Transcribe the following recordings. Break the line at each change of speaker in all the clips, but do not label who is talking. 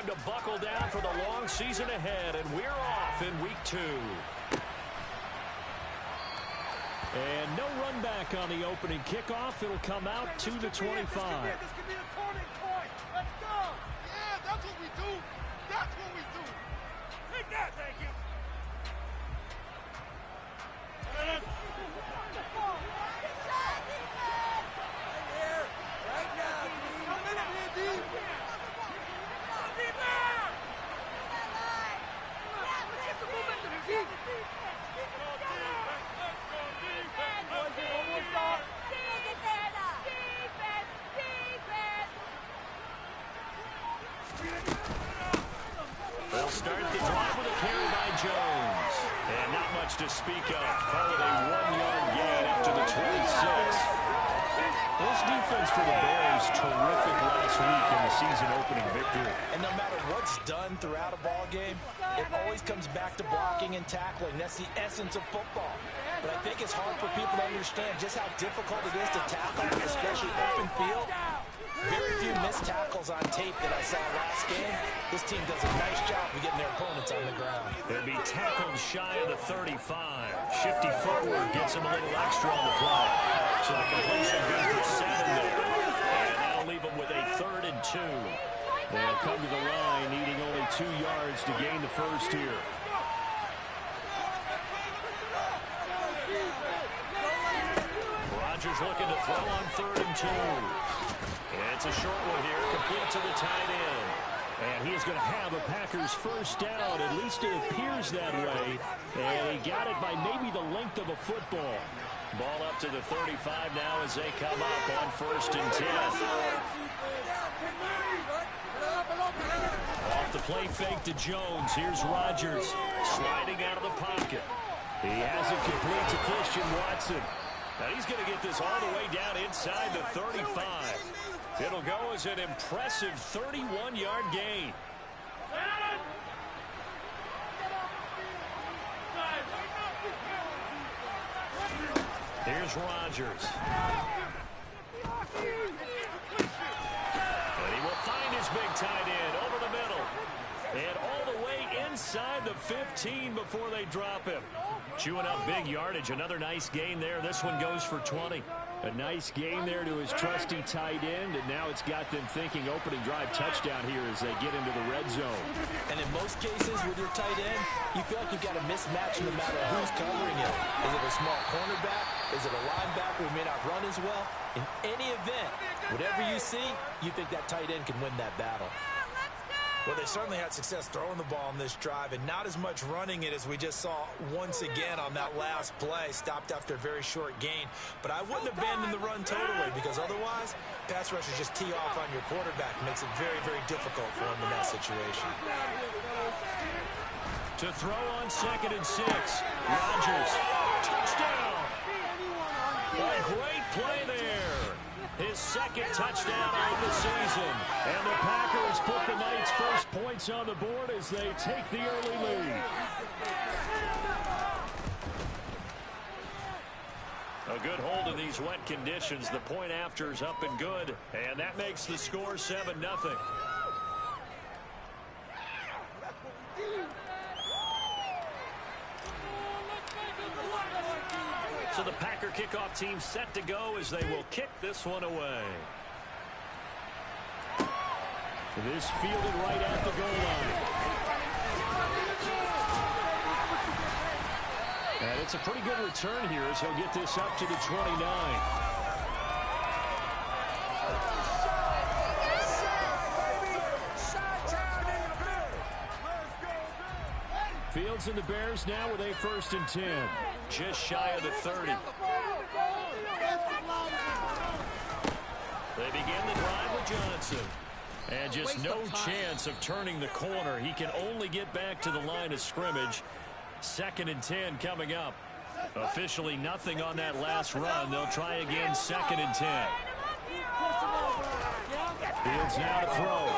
time to buckle down for the long season ahead, and we're off in week 2. And no run back on the opening kickoff. It'll come out 2 to 25.
This could be a turning point. Let's go. Yeah, that's what we do. That's what we do. Take that, thank you.
They'll start the drive with a carry by Jones. And not much to speak of. Call it a 1-yard gain up to the 26. This defense for the Bears, terrific last week in the season-opening victory.
And no matter what's done throughout a ball game, it always comes back to blocking and tackling. That's the essence of football. But I think it's hard for people to understand just how difficult it is to tackle, especially open field. Very few missed tackles on tape that I saw last game. This team does a nice job of getting their opponents on the ground.
They'll be tackled shy of the 35. Shifty forward gets him a little extra on the play. So the completion good for 7 there. And that'll leave them with a 3rd and 2. They'll come to the line needing only 2 yards to gain the first here. Rodgers looking to throw on 3rd and 2. It's a short one here, complete to the tight end. And he is going to have a Packers first down. At least it appears that way. And he got it by maybe the length of a football. Ball up to the 35 now as they come up on 1st and 10. Off the play fake to Jones. Here's Rodgers sliding out of the pocket. He has it complete to Christian Watson. Now he's going to get this all the way down inside the 35. It'll go as an impressive 31-yard gain. Here's Rodgers. And he will find his big tight end over the middle. And all the way inside the 15 before they drop him. Chewing up big yardage. Another nice gain there. This one goes for 20. A nice gain there to his trusty tight end, and now it's got them thinking opening drive touchdown here as they get into the red zone.
And in most cases with your tight end, you feel like you've got a mismatch no matter who's covering it. Is it a small cornerback? Is it a linebacker who may not run as well? In any event, whatever you see, you think that tight end can win that battle.
Well, they certainly had success throwing the ball on this drive and not as much running it as we just saw once again on that last play. Stopped after a very short gain. But I wouldn't abandon the run totally because otherwise, pass rushers just tee off on your quarterback. Makes it very, very difficult for him in that situation.
To throw on 2nd and 6. Rodgers. Touchdown. A great play there. His 2nd touchdown of the season. And the Packers put the night's first points on the board as they take the early lead. A good hold in these wet conditions. The point after is up and good. And that makes the score 7-0. So the Packer kickoff team set to go as they will kick this one away. This fielded right at the goal line. And it's a pretty good return here as he'll get this up to the 29. Fields and the Bears now with a 1st and 10. Just shy of the 30. They begin the drive with Johnson. And just no chance of turning the corner. He can only get back to the line of scrimmage. 2nd and 10 coming up. Officially nothing on that last run. They'll try again 2nd and 10. Fields now to throw.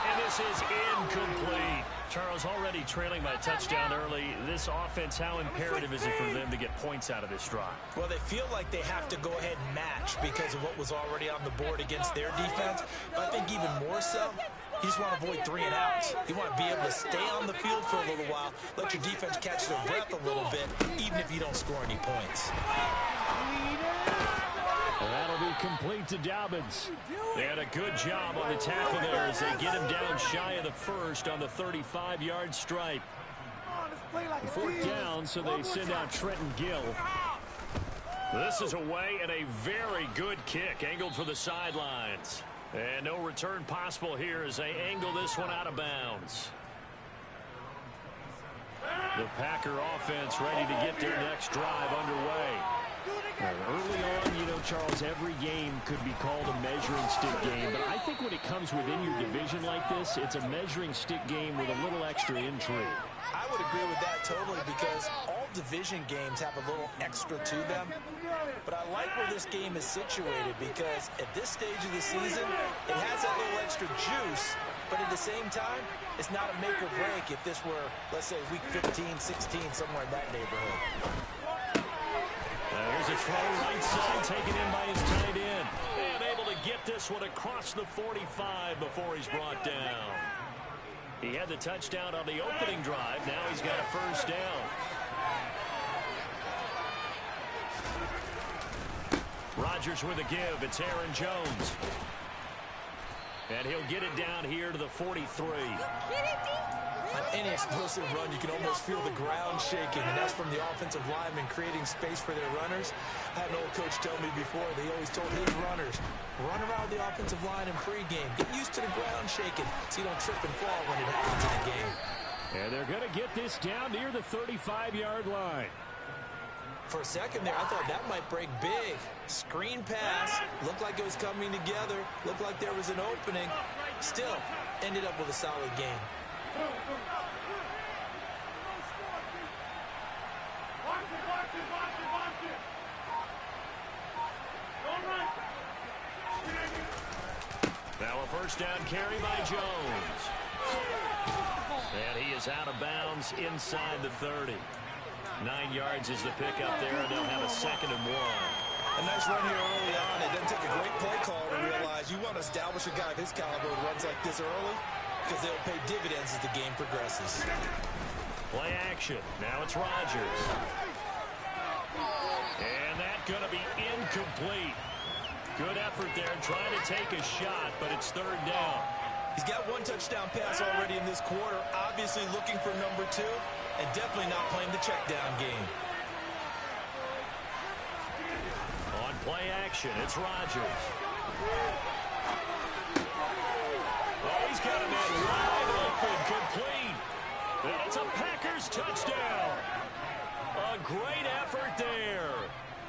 And this is incomplete. Charles, already trailing by a touchdown early. This offense, how imperative is it for them to get points out of this drive?
Well, they feel like they have to go ahead and match because of what was already on the board against their defense. But I think even more so,
You just want to avoid 3 and outs. You want to be able to stay on the field for a little while, let your defense catch their breath a little bit, even if you don't score any points.
That'll be complete to Dobbins. They had a good job on the tackle there as they get him down shy of the first on the 35-yard stripe. Fourth down, so they send out Trenton Gill. This is away and a very good kick angled for the sidelines. And no return possible here as they angle this one out of bounds. The Packer offense ready to get their next drive underway. Early on, you know, Charles, every game could be called a measuring stick game. But I think when it comes within your division like this, it's a measuring stick game with a little extra intrigue.
I would agree with that totally because all division games have a little extra to them. But I like where this game is situated because at this stage of the season, it has that little extra juice. But at the same time, it's not a make or break if this were, let's say, week 15, 16, somewhere in that neighborhood.
There's a throw right side taken in by his tight end. And able to get this one across the 45 before he's brought down. He had the touchdown on the opening drive. Now he's got a first down. Rodgers with a give. It's Aaron Jones. And he'll get it down here to the 43.
On any explosive run, you can almost feel the ground shaking, and that's from the offensive linemen creating space for their runners. I had an old coach tell me before, they always told his runners, run around the offensive line in pregame. Get used to the ground shaking so you don't trip and fall when it happens in the game.
And they're going to get this down near the 35-yard line.
For a second there, I thought that might break big. Screen pass, looked like it was coming together, looked like there was an opening. Still, ended up with a solid game.
Now a first down carry by Jones. And he is out of bounds inside the 30. 9 yards is the pickup there, and they'll have a 2nd and 1.
A nice run here early on. It doesn't take a great play call to realize you want to establish a guy of his caliber who runs like this early because they'll pay dividends as the game progresses.
Play action. Now it's Rodgers. And that's going to be incomplete. Good effort there trying to take a shot, but it's 3rd down.
He's got 1 touchdown pass already in this quarter, obviously looking for number 2, and definitely not playing the check down game.
On play action, it's Rodgers. Oh, he's got a man wide open, complete. And it's a Packers touchdown. A great effort there.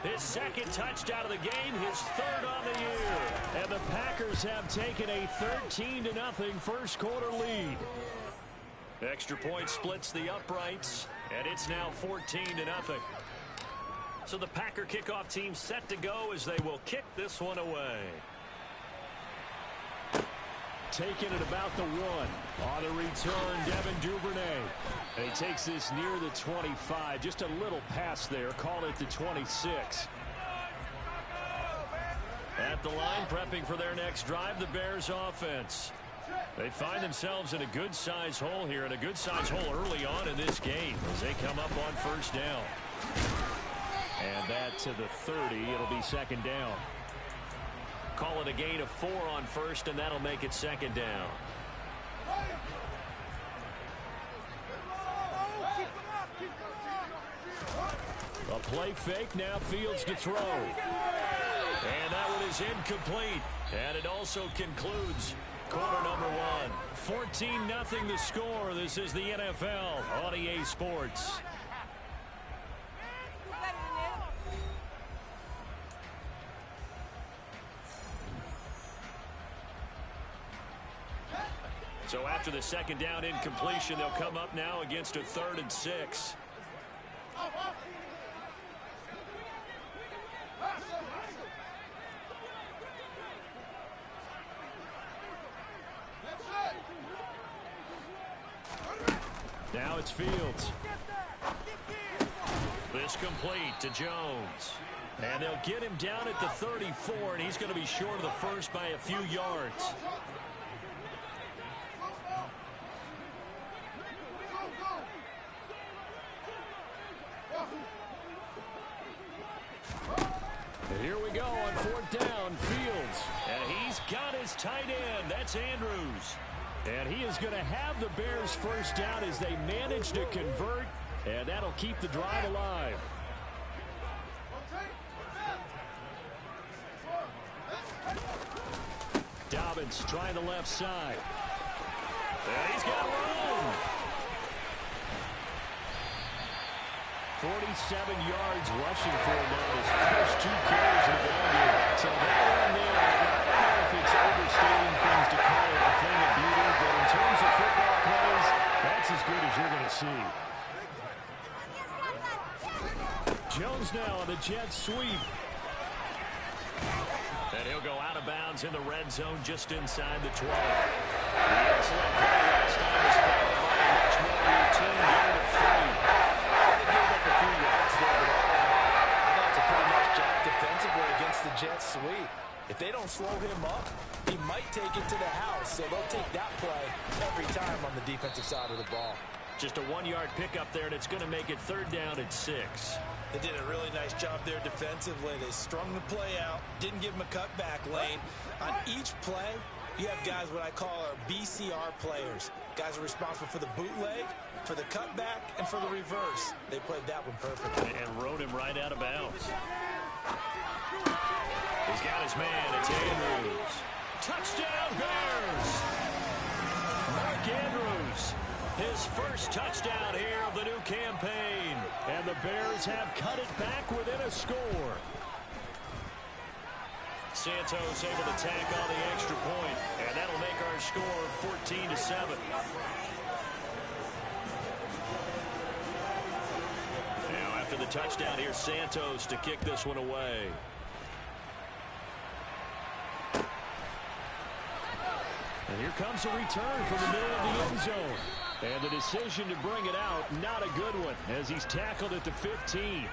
His 2nd touchdown of the game, his 3rd on the year. And the Packers have taken a 13-0 first quarter lead. Extra point splits the uprights, and it's now 14-0. So the Packer kickoff team set to go as they will kick this one away. Taking it about the 1. On the return, Devin Duvernay. And he takes this near the 25. Just a little pass there. Call it the 26. At the line, prepping for their next drive, the Bears offense. They find themselves in a good-sized hole here, and a good-sized hole early on in this game as they come up on first down. And that to the 30. It'll be 2nd down. Call it a gain of 4 on first, and that'll make it 2nd down. A play fake, now Fields to throw. And that one is incomplete. And it also concludes quarter number 1. 14-0 the score. This is the NFL on EA Sports. So after the 2nd down incompletion, they'll come up now against a 3rd and 6. Now it's Fields. This complete to Jones. And they'll get him down at the 34, and he's going to be short of the first by a few yards. it's Andrews. And he is going to have the Bears first down as they manage to convert, and that'll keep the drive alive. Dobbins trying the left side. And he's got room. 47 yards rushing for him on his first 2 carries of the game. So that one there, I don't know if it's overstating things to call it a thing of beauty, but in terms of football plays, that's as good as you're going to see. Jones now on the jet sweep. And he'll go out of bounds in the red zone just inside the 20. The excellent play last time was followed by a much more routine gain of 3.
They gave up a few yards there, but I thought it's a pretty nice job defensively against the jet sweep. If they don't slow him up, he might take it to the house, so they'll take that play every time on the defensive side of the ball.
Just a 1-yard pickup there, and it's going to make it 3rd down at 6.
They did a really nice job there defensively. They strung the play out, didn't give him a cutback lane. On each play, you have guys what I call our BCR players. Guys are responsible for the bootleg, for the cutback, and for the reverse. They played that one perfectly.
And rode him right out of bounds. He's got his man. It's Andrews. Touchdown, Bears! Mark Andrews. His first touchdown here of the new campaign. And the Bears have cut it back within a score. Santos able to tack on the extra point, and that'll make our score 14-7. Now after the touchdown, here's Santos to kick this one away. And here comes a return from the middle of the end zone. And the decision to bring it out, not a good one, as he's tackled at the 15.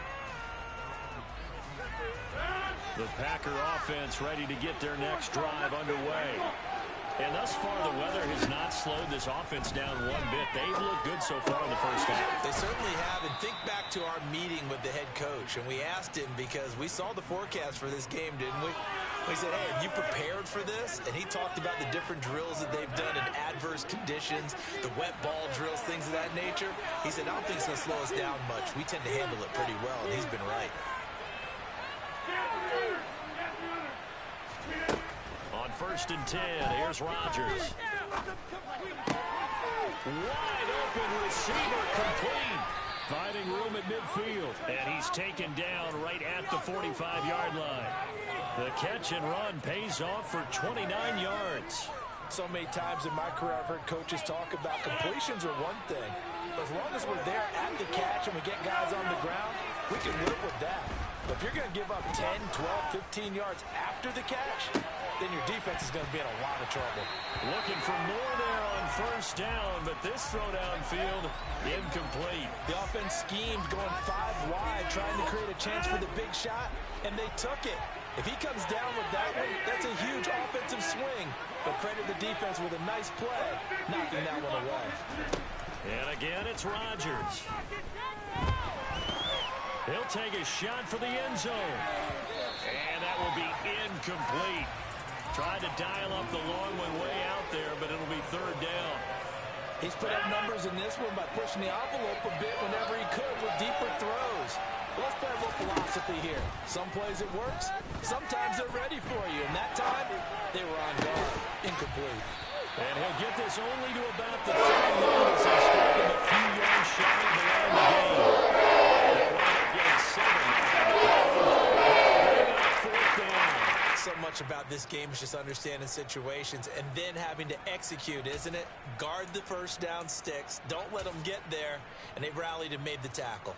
The Packer offense ready to get their next drive underway. And thus far, the weather has not slowed this offense down one bit. They've looked good so far in the first half.
They certainly have, and think back to our meeting with the head coach, and we asked him because we saw the forecast for this game, didn't we? We said, hey, have you prepared for this? And he talked about the different drills that they've done in adverse conditions, the wet ball drills, things of that nature. He said, I don't think it's going to slow us down much. We tend to handle it pretty well, and he's been right.
On 1st and 10, here's Rodgers. Wide open receiver complete. Finding room at midfield. And he's taken down right at the 45-yard line. The catch and run pays off for 29 yards.
So many times in my career, I've heard coaches talk about completions are one thing. But as long as we're there at the catch and we get guys on the ground, we can live with that. But if you're going to give up 10, 12, 15 yards after the catch, then your defense is going to be in a lot of trouble.
Looking for more there on 1st down, but this throw downfield, incomplete.
The offense schemed going 5 wide, trying to create a chance for the big shot, and they took it. If he comes down with that one, that's a huge offensive swing. But credit the defense with a nice play, knocking that one away.
And again, it's Rodgers. He'll take a shot for the end zone. And that will be incomplete. Tried to dial up the long one way out there, but it'll be 3rd down.
He's put up numbers in this one by pushing the envelope a bit whenever he could with deeper throws. Let's play a little philosophy here. Some plays it works. Sometimes they're ready for you. And that time, they were on guard. Incomplete.
And he'll get this only to about the 30 as he's taken a few yards shy of the end of the game. They'll wind up getting 7. 4th down.
So much about this game is just understanding situations and then having to execute, isn't it? Guard the 1st down sticks. Don't let them get there. And they rallied and made the tackle.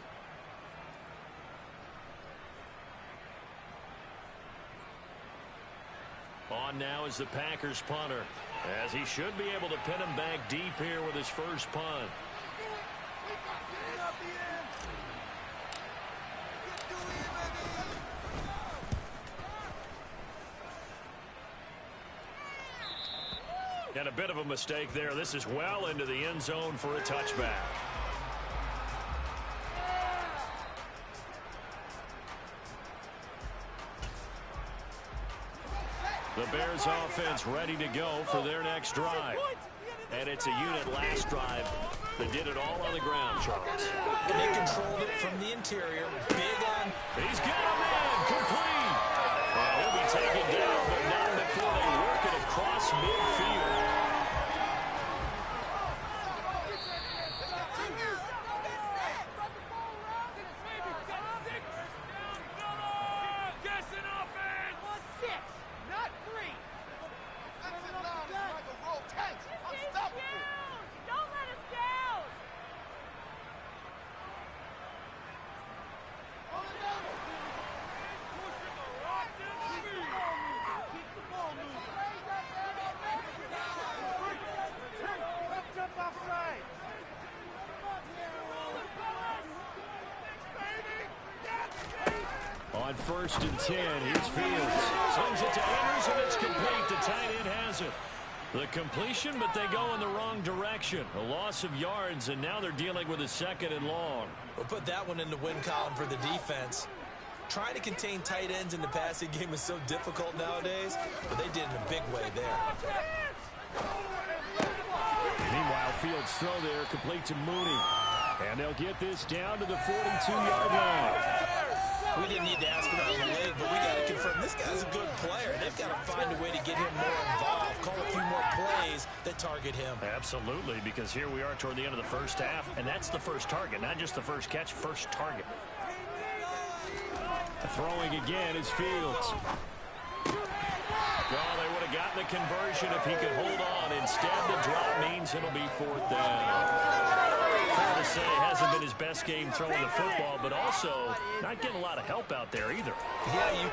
On now is the Packers punter, as he should be able to pin him back deep here with his first punt. And a bit of a mistake there. This is well into the end zone for a touchback. The Bears offense ready to go for their next drive. And it's a unit last drive that did it all on the ground, Charles.
And they controlled it from the interior. Big on.
He's got a man. Complete. And he'll be taken down, but not before they work it across midfield. On 1st and 10, here's Fields. Slings it to Anders, and it's complete. The tight end has it. The completion, but they go in the wrong direction. A loss of yards, and now they're dealing with a 2nd and long.
We'll put that one in the win column for the defense. Trying to contain tight ends in the passing game is so difficult nowadays, but they did it in a big way there.
Meanwhile, Fields' throw there, complete to Mooney. And they'll get this down to the 42-yard line.
We didn't need to ask about the leg, but we got to confirm this guy's a good player. They've got to find a way to get him more involved, call a few more plays that target him.
Absolutely, because here we are toward the end of the first half, and that's the first target, not just the first catch, first target. Throwing again is Fields. Well, they would have gotten the conversion if he could hold on. Instead, the drop means it'll be 4th down. Fair to say, it hasn't been his best game throwing the football, but also not getting a lot of help out there either.
Yeah, you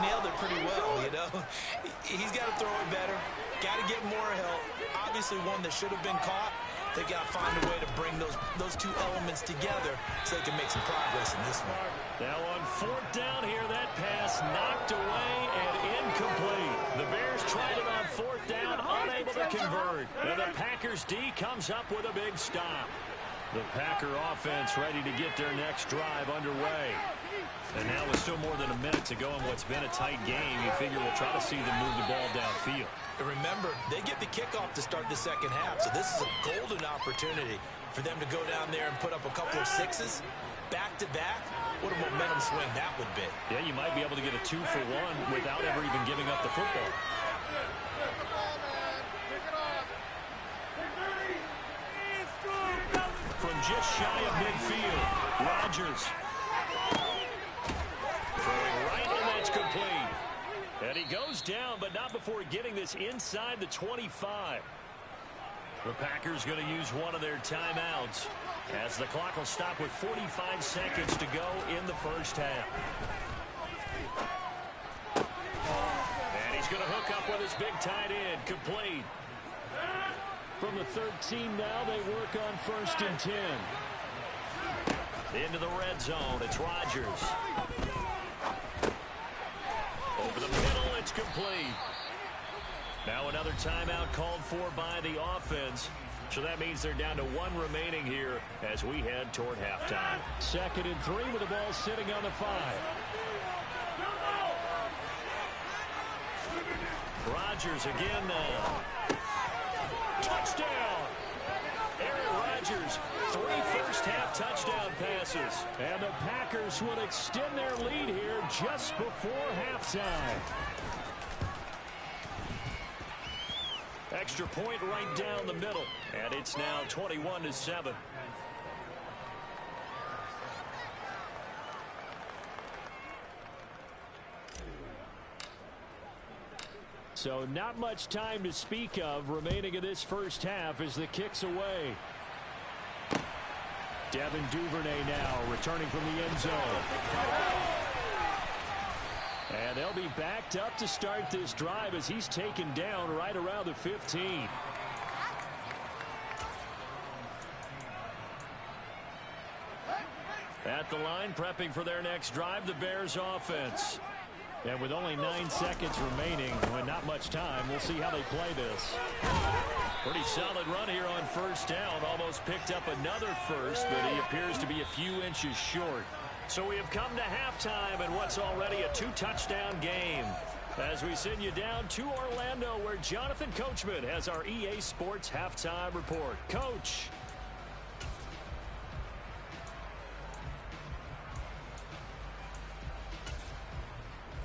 nailed it pretty well, you know. He's got to throw it better. Got to get more help. Obviously, one that should have been caught. They got to find a way to bring those two elements together so they can make some progress in this one.
Now on 4th down here, that pass knocked away and incomplete. The Bears tried it on 4th down, unable to convert. And the Packers D comes up with a big stop. The Packer offense ready to get their next drive underway. And now with still more than a minute to go in what's been a tight game, you figure we'll try to see them move the ball downfield.
And remember, they get the kickoff to start the second half, so this is a golden opportunity for them to go down there and put up a couple of sixes back-to-back. What a momentum swing that would be.
Yeah, you might be able to get a 2-for-1 without ever even giving up the football. From just shy of midfield, Rodgers. Throwing right, and that's complete. And he goes down, but not before getting this inside the 25. The Packers going to use one of their timeouts as the clock will stop with 45 seconds to go in the first half. And he's going to hook up with his big tight end, complete. From the 13 now, they work on 1st and 10. Into the red zone, it's Rodgers. Over the middle, it's complete. Now another timeout called for by the offense. So that means they're down to 1 remaining here as we head toward halftime. 2nd and 3 with the ball sitting on the 5. Rodgers again now. Touchdown! Aaron Rodgers, 3 first-half touchdown passes. And the Packers will extend their lead here just before halftime. Extra point right down the middle. And it's now 21-7. So not much time to speak of remaining in this first half as the kick's away. Devin Duvernay now returning from the end zone. And they'll be backed up to start this drive as he's taken down right around the 15. At the line, prepping for their next drive, the Bears offense. And with only 9 seconds remaining, and not much time, we'll see how they play this. Pretty solid run here on 1st down. Almost picked up another first, but he appears to be a few inches short. So we have come to halftime in what's already a 2-touchdown game. As we send you down to Orlando, where Jonathan Coachman has our EA Sports Halftime Report. Coach.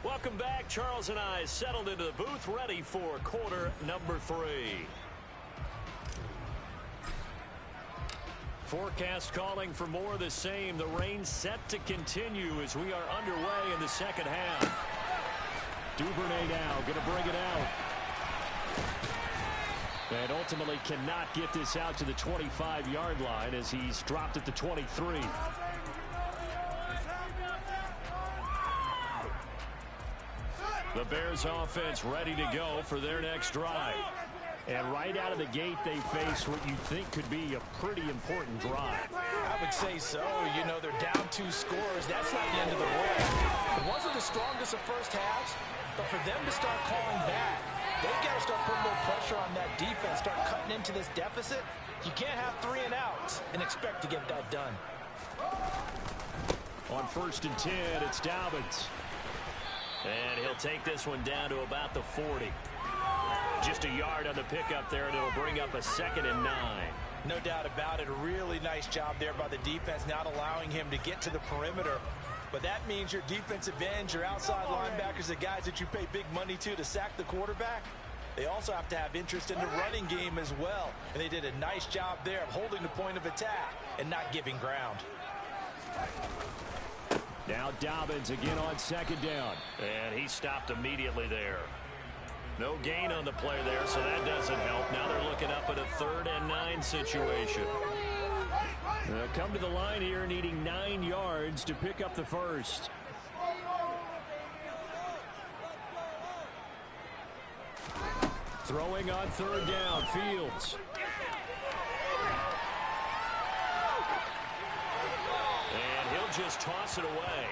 Welcome back. Charles and I settled into the booth, ready for quarter number 3. Forecast calling for more of the same. The rain set to continue as we are underway in the second half. Duvernay now going to bring it out. And ultimately cannot get this out to the 25-yard line as he's dropped at the 23. The Bears offense ready to go for their next drive. And right out of the gate, they face what you think could be a pretty important drive.
I would say so. You know, they're down 2 scores. That's not the end of the road. It wasn't the strongest of first halves, but for them to start calling back, they've got to start putting a little pressure on that defense, start cutting into this deficit. You can't have 3 and outs and expect to get that done.
On 1st and 10, it's Dobbins. And he'll take this one down to about the 40. Just a yard on the pickup there, and it'll bring up a 2nd and 9.
No doubt about it. A really nice job there by the defense, not allowing him to get to the perimeter. But that means your defensive ends, your outside linebackers, the guys that you pay big money to sack the quarterback, they also have to have interest in the running game as well. And they did a nice job there of holding the point of attack and not giving ground.
Now Dobbins again on 2nd down. And he stopped immediately there. No gain on the play there, so that doesn't help. Now they're looking up at a 3rd and 9 situation. Come to the line here, needing 9 yards to pick up the first. Throwing on 3rd down, Fields. And he'll just toss it away.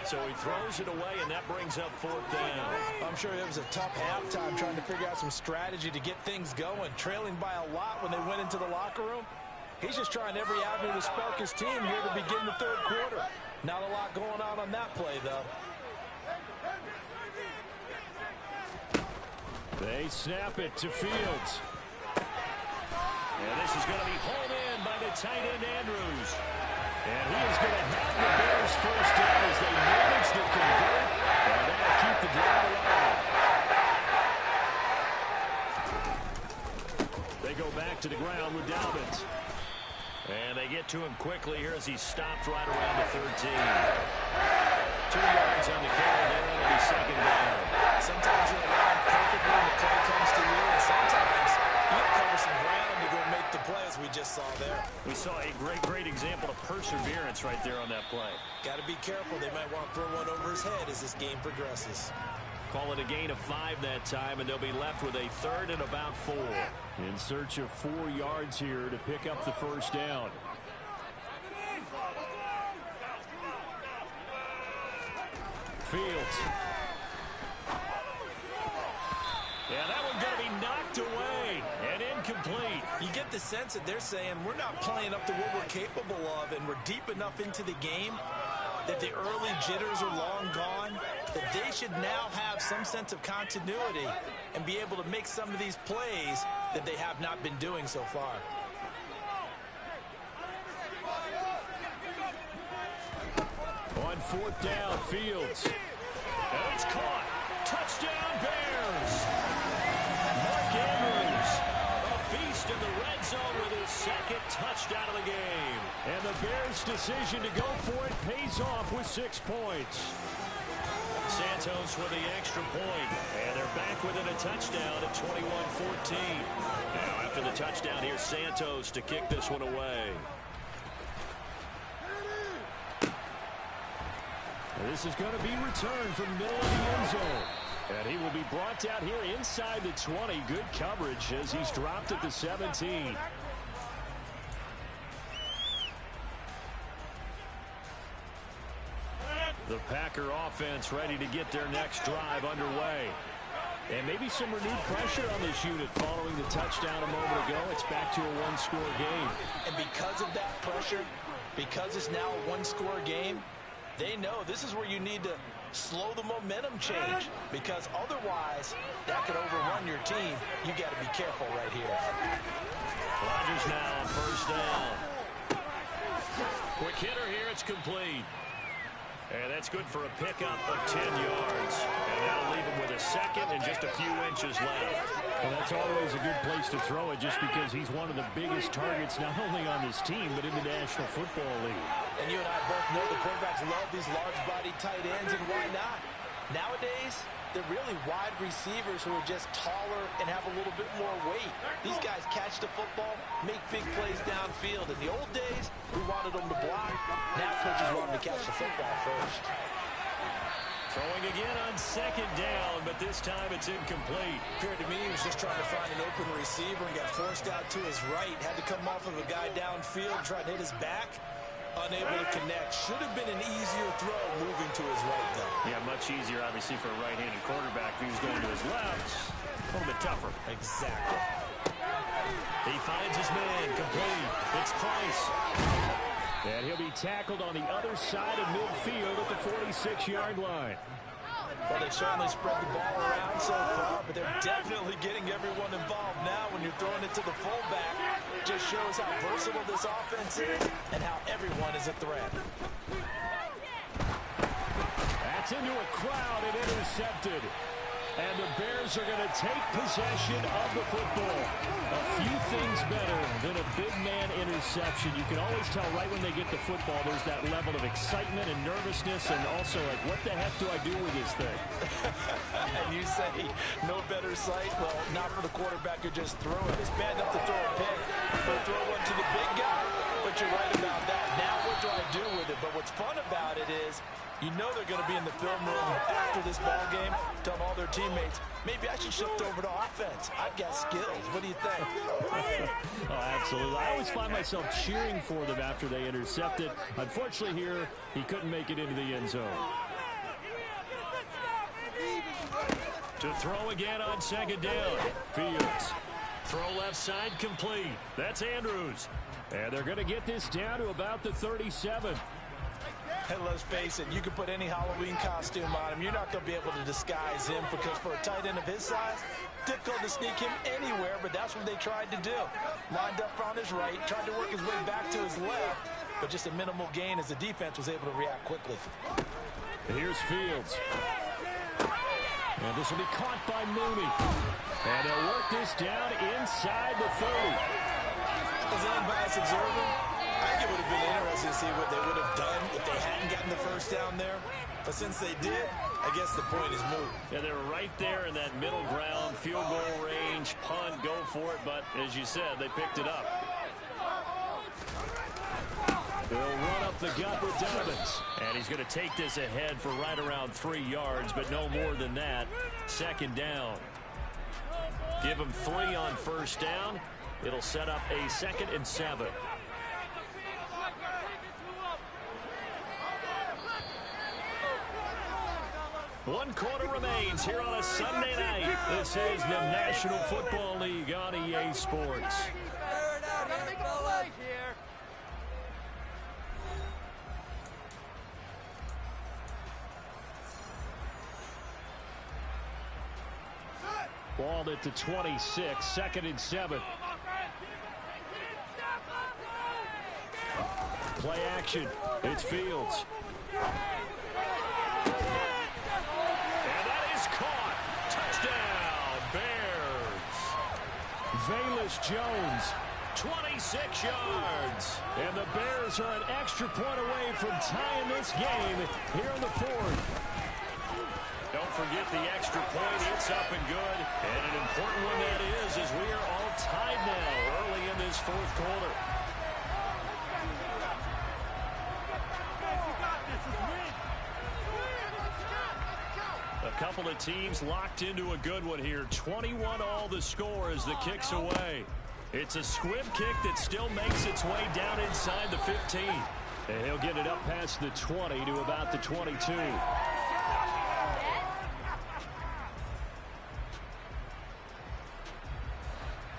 So he throws it away, and that brings up 4th down.
I'm sure it was a tough halftime trying to figure out some strategy to get things going. Trailing by a lot when they went into the locker room. He's just trying every avenue to spark his team here to begin the 3rd quarter. Not a lot going on that play, though.
They snap it to Fields. And this is going to be hauled in by the tight end, Andrews. And he is going to have the Bears first down as they manage to convert. And that'll keep the drive alive. They go back to the ground with Dobbins. And they get to him quickly here as he stopped right around the 13. 2 yards on the carry there, and it'll be 2nd down.
Sometimes you're aligned perfectly when the play comes to you, and sometimes you cover some ground to go make the play, as we just saw there.
We saw a great example of perseverance right there on that play.
Got to be careful. They might want to throw one over his head as this game progresses.
Call it a gain of 5 that time, and they'll be left with a 3rd and about 4. In search of 4 yards here to pick up the first down. Fields. Yeah, that one's going to be knocked away and incomplete.
You get the sense that they're saying we're not playing up to what we're capable of, and we're deep enough into the game that the early jitters are long gone, that they should now have some sense of continuity and be able to make some of these plays that they have not been doing so far.
On 4th down, Fields. And it's caught. Touchdown, Bears. Mark Andrews, a beast in the red zone with his 2nd touchdown of the game. And the Bears' decision to go for it pays off with 6 points. Santos with the extra point, and they're back within a touchdown at 21-14. Now, after the touchdown, here's Santos to kick this one away. And this is going to be returned from the middle of the end zone. And he will be brought down here inside the 20. Good coverage as he's dropped at the 17. The Packer offense ready to get their next drive underway. And maybe some renewed pressure on this unit following the touchdown a moment ago. It's back to a 1-score game.
And because of that pressure, because it's now a 1-score game, they know this is where you need to slow the momentum change, because otherwise that could overrun your team. You got to be careful right here.
Rodgers now on first down. Quick hitter here. It's complete. And that's good for a pickup of 10 yards. And that'll leave him with a second and just a few inches left.
Well, that's always a good place to throw it, just because he's one of the biggest targets not only on this team but in the National Football League.
And you and I both know the quarterbacks love these large-bodied tight ends, and why not? Nowadays, they're really wide receivers who are just taller and have a little bit more weight. These guys catch the football, make big plays downfield. In the old days, we wanted them to block. Now coaches want them to catch the football first.
Throwing again on second down, but this time it's incomplete.
Appeared to me he was just trying to find an open receiver and got forced out to his right. Had to come off of a guy downfield, try to hit his back. Unable to connect. Should have been an easier throw moving to his right, though.
Yeah, much easier, obviously, for a right-handed quarterback. If he was going to his left, a little bit tougher.
Exactly.
He finds his man. Complete. It's Price.
And he'll be tackled on the other side of midfield at the 46-yard line.
Well, they've certainly spread the ball around so far, but they're definitely getting everyone involved now. When you're throwing it to the fullback, just shows how versatile this offense is and how everyone is a threat.
That's into a crowd and intercepted. And the Bears are going to take possession of the football. A few things better than a big man interception. You can always tell right when they get the football, there's that level of excitement and nervousness, and also like, what the heck do I do with this thing?
And you say, no better sight? Well, not for the quarterback who just threw it. It's bad enough to throw a pick, but throw one to the big guy. But you're right about that. Now what do I do with it? But what's fun about it is, you know they're going to be in the film room after this ball game, telling all their teammates, maybe I should shift over to offense. I've got skills. What do you think?
Oh, absolutely. I always find myself cheering for them after they intercept it. Unfortunately here, he couldn't make it into the end zone.
To throw again on second down. Fields. Throw left side complete. That's Andrews.
And they're going to get this down to about the 37.
And let's face it, you can put any Halloween costume on him. You're not going to be able to disguise him, because for a tight end of his size, difficult to sneak him anywhere, but that's what they tried to do. Lined up on his right, tried to work his way back to his left, but just a minimal gain as the defense was able to react quickly.
Here's Fields. And this will be caught by Mooney. And they'll work this down inside the 30.
As an unbiased observer, I think it would have been interesting to see what they would have done if they hadn't gotten the first down there. But since they did, I guess the point is moot.
Yeah, they were right there in that middle ground, field goal range, punt, go for it. But as you said, they picked it up.
They'll run up the gut with Dobbins.
And he's going to take this ahead for right around 3 yards, but no more than that. Second down. Give him 3 on first down. It'll set up a 2nd and 7. One quarter remains here on a Sunday night. This is the National Football League on EA Sports.
Ball at the 26, 2nd and 7. Play action. It's Fields.
And that is caught. Touchdown, Bears.
Velus Jones.
26 yards.
And the Bears are an extra point away from tying this game here in the 4th.
Don't forget the extra point. It's up and good. And an important one that is, as we are all tied now early in this 4th quarter. A couple of teams locked into a good one here. 21 all the score as the kick's away. It's a squib kick that still makes its way down inside the 15.
And he'll get it up past the 20 to about the 22.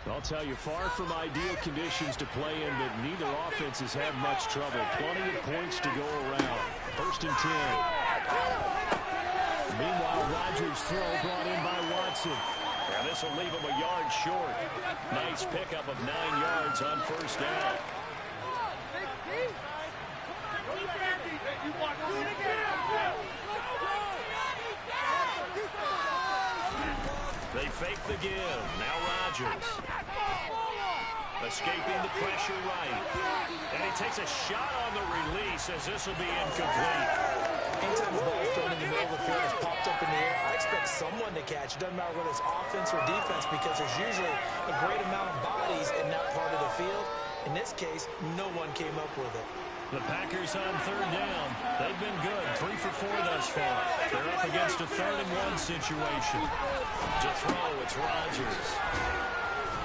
I'll tell you, far from ideal conditions to play in, but neither offenses have much trouble. Plenty of points to go around. 1st and 10. Meanwhile, Rodgers' throw brought in by Watson.
And this will leave him a yard short. Nice pickup of 9 yards on first down. They fake the give. Now Rodgers. Escaping the pressure right. And he takes a shot on the release as this will be incomplete.
Anytime the ball's thrown in the middle of the field, it's popped up in the air, I expect someone to catch. It doesn't matter whether it's offense or defense because there's usually a great amount of bodies in that part of the field. In this case, no one came up with it.
The Packers on third down. They've been good. 3 for 4 thus far. They're up against a 3rd-and-1 situation. To throw, it's Rodgers.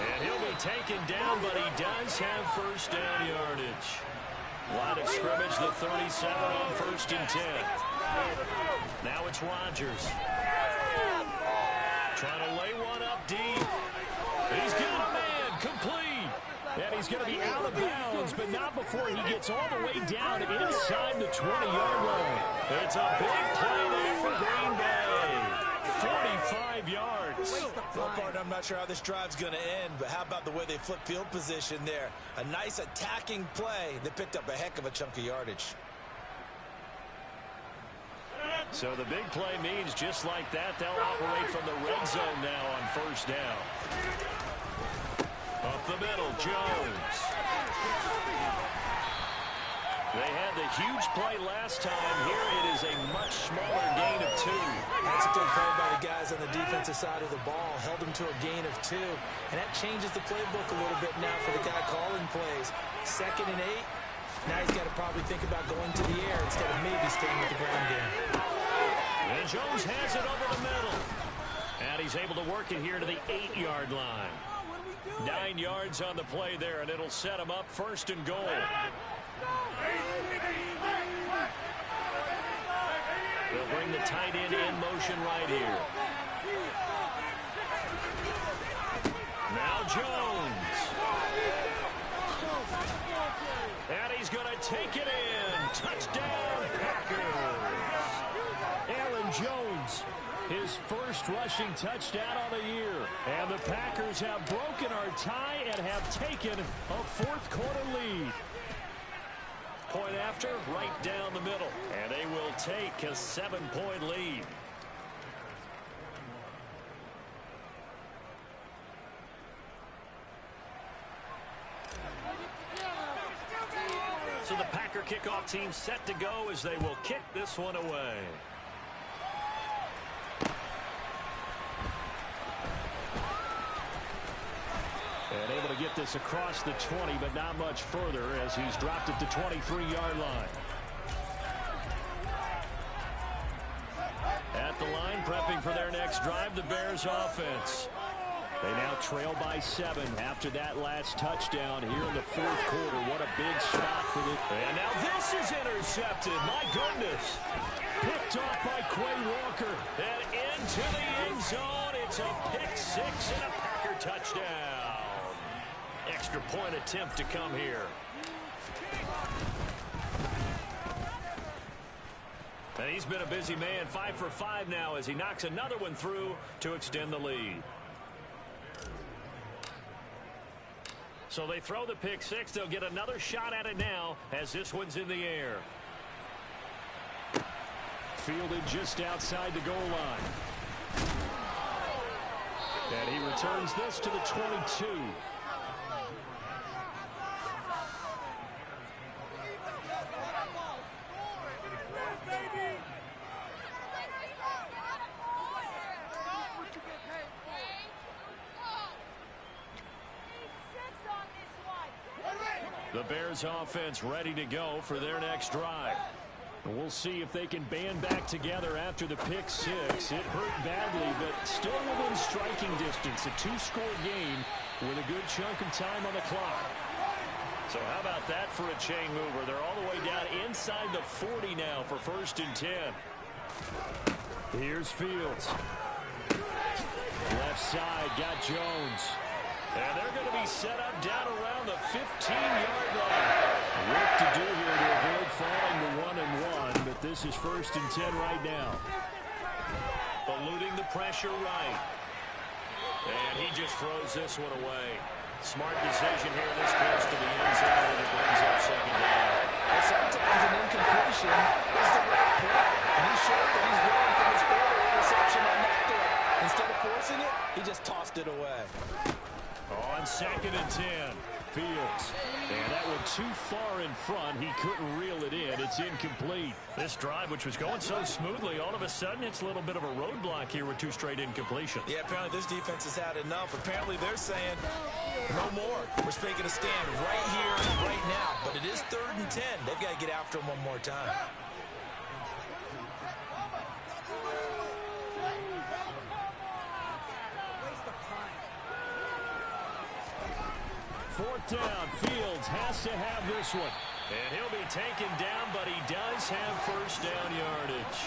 And he'll be taken down, but he does have first down yardage. Line of scrimmage, the 37 on 1st and 10. Now it's Rodgers. Trying to lay one up deep. He's got a man. Complete.
And he's going to be out of bounds, but not before he gets all the way down inside the 20-yard line.
It's a big play there for Green Bay. 45 yards.
Well, partner, I'm not sure how this drive's going to end, but how about the way they flip field position there? A nice attacking play. They picked up a heck of a chunk of yardage.
So the big play means just like that, they'll operate from the red zone now on first down. Up the middle, Jones. They had the huge play last time. Here it is a much smaller gain of 2.
That's a good play by the guys on the defensive side of the ball. Held them to a gain of 2. And that changes the playbook a little bit now for the guy calling plays. 2nd and 8. Now he's got to probably think about going to the air instead of maybe staying with the ground game.
And Jones has it over the middle. And he's able to work it here to the 8-yard line. 9 yards on the play there, and it'll set him up 1st and goal. They'll bring the tight end in motion right here. Now Jones. And he's going to take it in. Touchdown, Packers.
Aaron Jones, his first rushing touchdown on the year. And the Packers have broken our tie and have taken a 4th quarter lead.
Point after, right down the middle. And they will take a 7-point lead. So the Packer kickoff team set to go as they will kick this one away.
And able to get this across the 20, but not much further as he's dropped at the 23-yard line.
At the line, prepping for their next drive, the Bears offense.
They now trail by 7 after that last touchdown here in the 4th quarter. What a big spot for the...
And now this is intercepted. My goodness.
Picked off by Quay Walker.
And into the end zone. It's a pick 6 and a Packer touchdown. Extra point attempt to come here. And he's been a busy man. 5 for 5 now as he knocks another one through to extend the lead. So they throw the pick 6. They'll get another shot at it now as this one's in the air.
Fielded just outside the goal line. And he returns this to the 22.
The Bears offense ready to go for their next drive.
We'll see if they can band back together after the pick 6. It hurt badly, but still within striking distance. A 2-score game with a good chunk of time on the clock.
So how about that for a chain mover? They're all the way down inside the 40 now for 1st and 10.
Here's Fields. Left side, got Jones.
And they're going to be set up down around the 15-yard line.
Work to do here to avoid falling to 1-and-1, but this is 1st and 10 right now.
eluding the pressure right. And he just throws this one away. Smart decision here this close to the end zone, and it brings up second down.
Well, sometimes an incompletion is the right play. And he showed that he's willing from his early interception on that throw. Instead of forcing it, he just tossed it away.
On 2nd and 10, Fields. And that one too far in front. He couldn't reel it in. It's incomplete.
This drive, which was going so smoothly, all of a sudden it's a little bit of a roadblock here with 2 straight incompletions.
Yeah, apparently this defense has had enough. Apparently they're saying no more. We're making a stand right here, right now. But it is 3rd and 10. They've got to get after him one more time.
Fourth down. Fields has to have this one.
And he'll be taken down, but he does have first down yardage.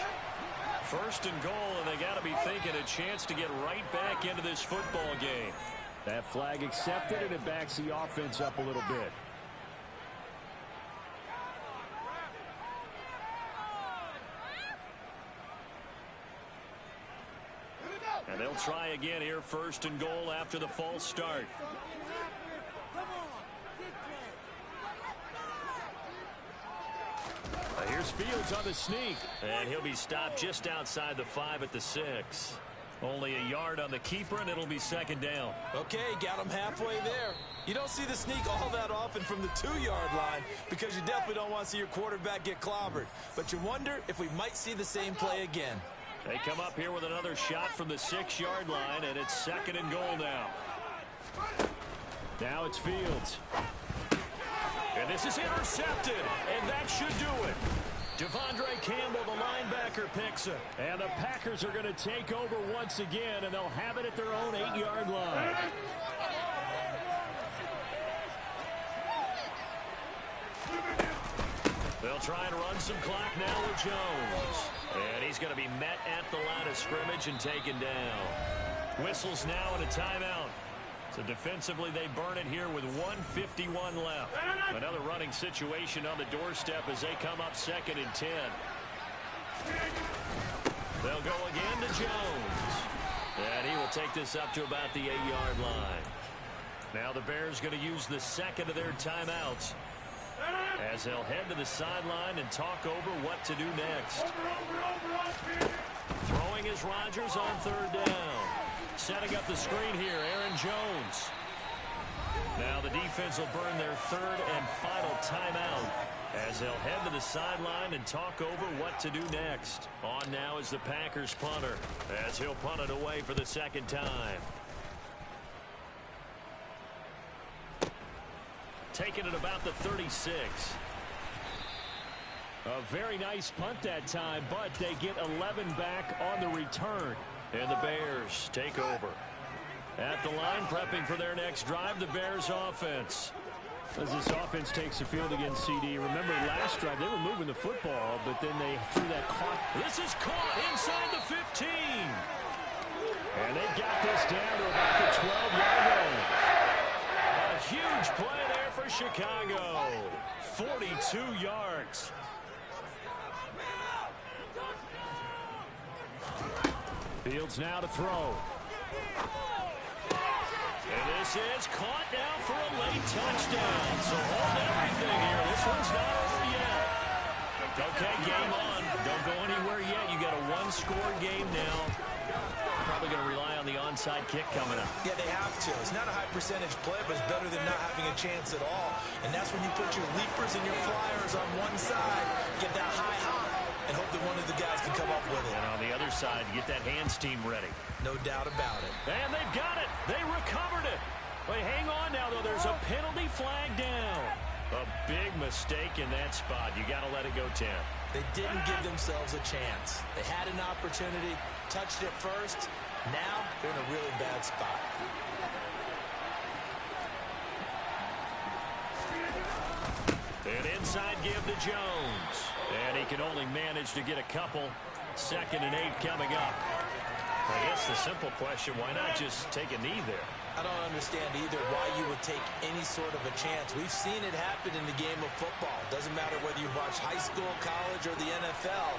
1st and goal, and they got to be thinking a chance to get right back into this football game.
That flag accepted, and it backs the offense up a little bit.
And they'll try again here, 1st and goal after the false start.
Here's Fields on the sneak.
And he'll be stopped just outside the 5 at the 6. Only a yard on the keeper, and it'll be 2nd down.
Okay, got him halfway there. You don't see the sneak all that often from the 2-yard line because you definitely don't want to see your quarterback get clobbered. But you wonder if we might see the same play again.
They come up here with another shot from the 6-yard line, and it's 2nd and goal now.
Now it's Fields.
And this is intercepted, and that should do it. Devondre Campbell, the linebacker, picks it.
And the Packers are going to take over once again, and they'll have it at their own 8-yard line.
They'll try and run some clock now with Jones. And he's going to be met at the line of scrimmage and taken down. Whistles now and a timeout. So defensively, they burn it here with 1:51 left. Another running situation on the doorstep as they come up 2nd and 10. They'll go again to Jones. And he will take this up to about the 8-yard line. Now the Bears going to use the 2nd of their timeouts as they'll head to the sideline and talk over what to do next. Throwing is Rodgers on 3rd down. Setting up the screen here, Aaron Jones. Now the defense will burn their 3rd and final timeout as they'll head to the sideline and talk over what to do next. On now is the Packers punter as he'll punt it away for the 2nd time. Taking it about the 36.
A very nice punt that time, but they get 11 back on the return.
And the Bears take over. At the line, prepping for their next drive, the Bears offense.
As this offense takes the field against CD, remember last drive, they were moving the football, but then they threw that caught.
This is caught inside the 15.
And they've got this down to about the 12-yard line.
A huge play there for Chicago. 42 yards.
Fields now to throw.
And this is caught now for a late touchdown. So hold everything here. This one's not over yet. Okay, game on. Don't go anywhere yet. You got a 1-score game now. Probably going to rely on the onside kick coming up.
Yeah, they have to. It's not a high percentage play, but it's better than not having a chance at all. And that's when you put your leapers and your flyers on one side, get that high hop, and hope that one of the guys can come up with it.
And on the other side, get that hands team ready.
No doubt about it.
And they've got it. They recovered it. Wait, hang on now, though. There's a penalty flag down. A big mistake in that spot. You got to let it go, Tim.
They didn't give themselves a chance. They had an opportunity, touched it first. Now they're in a really bad spot.
An inside give to Jones. And he can only manage to get a couple. 2nd and 8 coming up. I guess the simple question, why not just take a knee there?
I don't understand either why you would take any sort of a chance. We've seen it happen in the game of football. Doesn't matter whether you watch high school, college, or the NFL.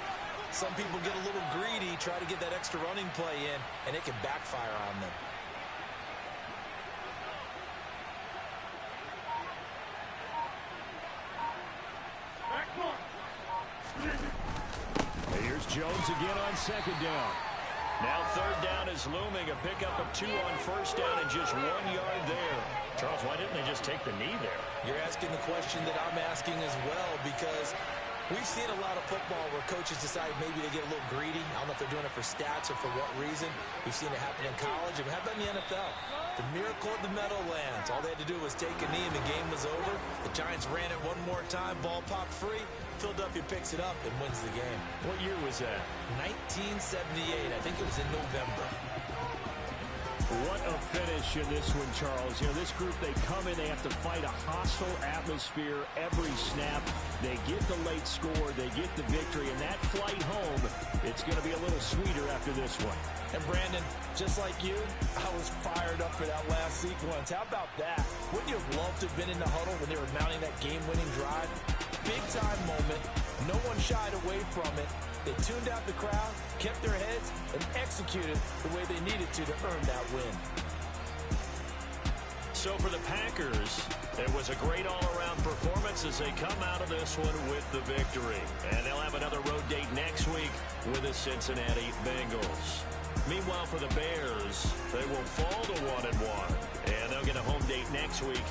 Some people get a little greedy, try to get that extra running play in, and it can backfire on them.
Here's Jones again on second down.
Now third down is looming. A pickup of 2 on first down and just 1 yard there. Charles, why didn't they just take the knee there?
You're asking the question that I'm asking as well, because we've seen a lot of football where coaches decide maybe they get a little greedy. I don't know if they're doing it for stats or for what reason. We've seen it happen in college, and we have done in the NFL. The miracle of the Meadowlands. All they had to do was take a knee, and the game was over. The Giants ran it one more time. Ball popped free. Philadelphia picks it up and wins the game.
What year was that?
1978. I think it was in November.
What a finish in this one, Charles. You know, this group, they come in, they have to fight a hostile atmosphere every snap. They get the late score, they get the victory, and that flight home, it's going to be a little sweeter after this one.
And Brandon, just like you, I was fired up for that last sequence. How about that? Wouldn't you have loved to have been in the huddle when they were mounting that game-winning drive? Big-time moment. No one shied away from it. They tuned out the crowd, kept their heads, and executed the way they needed to earn that win.
So for the Packers, it was a great all-around performance as they come out of this one with the victory. And they'll have another road date next week with the Cincinnati Bengals. Meanwhile, for the Bears, they will fall to 1-1, and they'll get a home date next week